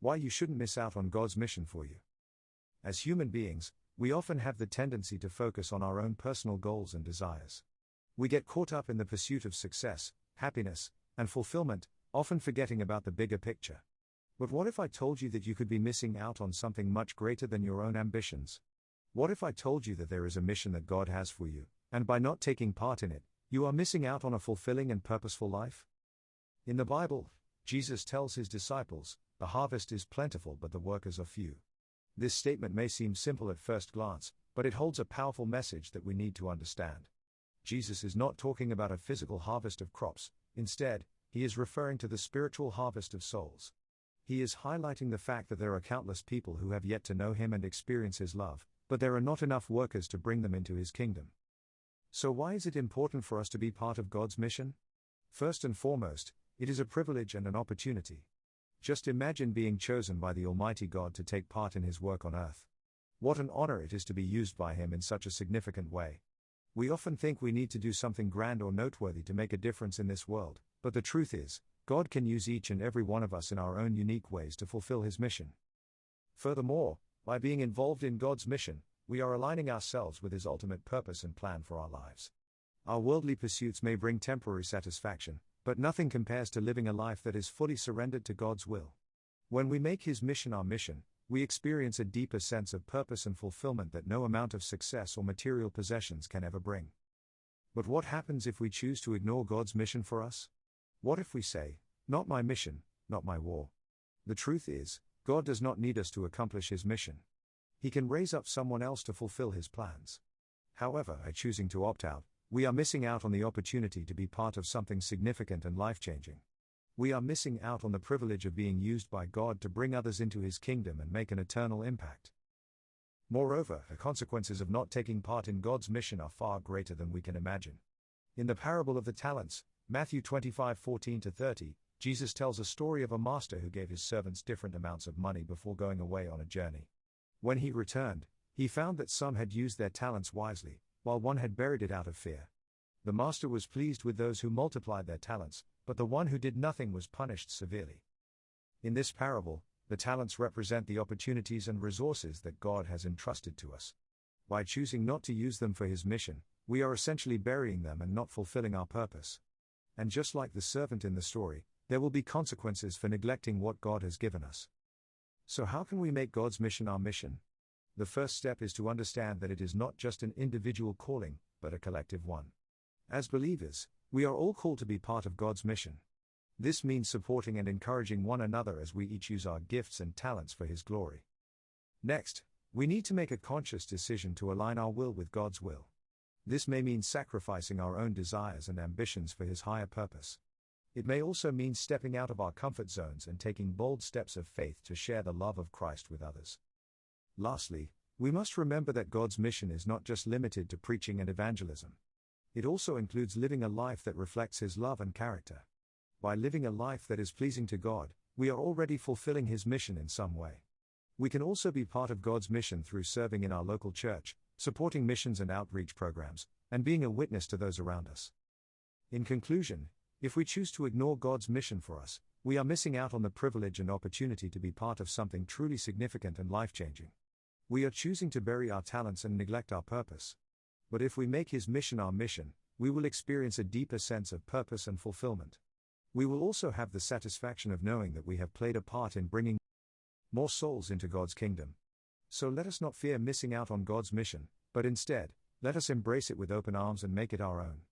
Why you shouldn't miss out on God's mission for you. As human beings, we often have the tendency to focus on our own personal goals and desires. We get caught up in the pursuit of success, happiness, and fulfillment, often forgetting about the bigger picture. But what if I told you that you could be missing out on something much greater than your own ambitions? What if I told you that there is a mission that God has for you, and by not taking part in it, you are missing out on a fulfilling and purposeful life? In the Bible, Jesus tells his disciples, "The harvest is plentiful but the workers are few." This statement may seem simple at first glance, but it holds a powerful message that we need to understand. Jesus is not talking about a physical harvest of crops. Instead, he is referring to the spiritual harvest of souls. He is highlighting the fact that there are countless people who have yet to know him and experience his love, but there are not enough workers to bring them into his kingdom. So why is it important for us to be part of God's mission? First and foremost, it is a privilege and an opportunity. Just imagine being chosen by the Almighty God to take part in his work on earth. What an honor it is to be used by him in such a significant way. We often think we need to do something grand or noteworthy to make a difference in this world, but the truth is, God can use each and every one of us in our own unique ways to fulfill his mission. Furthermore, by being involved in God's mission, we are aligning ourselves with his ultimate purpose and plan for our lives. Our worldly pursuits may bring temporary satisfaction, but nothing compares to living a life that is fully surrendered to God's will. When we make his mission our mission, we experience a deeper sense of purpose and fulfillment that no amount of success or material possessions can ever bring. But what happens if we choose to ignore God's mission for us? What if we say, "Not my mission, not my war"? The truth is, God does not need us to accomplish his mission. He can raise up someone else to fulfill his plans. However, by choosing to opt out, we are missing out on the opportunity to be part of something significant and life-changing. We are missing out on the privilege of being used by God to bring others into his kingdom and make an eternal impact. Moreover, the consequences of not taking part in God's mission are far greater than we can imagine. In the parable of the talents, Matthew 25:14-30, Jesus tells a story of a master who gave his servants different amounts of money before going away on a journey. When he returned, he found that some had used their talents wisely, while one had buried it out of fear. The master was pleased with those who multiplied their talents, but the one who did nothing was punished severely. In this parable, the talents represent the opportunities and resources that God has entrusted to us. By choosing not to use them for his mission, we are essentially burying them and not fulfilling our purpose. And just like the servant in the story, there will be consequences for neglecting what God has given us. So how can we make God's mission our mission? The first step is to understand that it is not just an individual calling, but a collective one. As believers, we are all called to be part of God's mission. This means supporting and encouraging one another as we each use our gifts and talents for his glory. Next, we need to make a conscious decision to align our will with God's will. This may mean sacrificing our own desires and ambitions for his higher purpose. It may also mean stepping out of our comfort zones and taking bold steps of faith to share the love of Christ with others. Lastly, we must remember that God's mission is not just limited to preaching and evangelism. It also includes living a life that reflects his love and character. By living a life that is pleasing to God, we are already fulfilling his mission in some way. We can also be part of God's mission through serving in our local church, supporting missions and outreach programs, and being a witness to those around us. In conclusion, if we choose to ignore God's mission for us, we are missing out on the privilege and opportunity to be part of something truly significant and life-changing. We are choosing to bury our talents and neglect our purpose. But if we make his mission our mission, we will experience a deeper sense of purpose and fulfillment. We will also have the satisfaction of knowing that we have played a part in bringing more souls into God's kingdom. So let us not fear missing out on God's mission, but instead, let us embrace it with open arms and make it our own.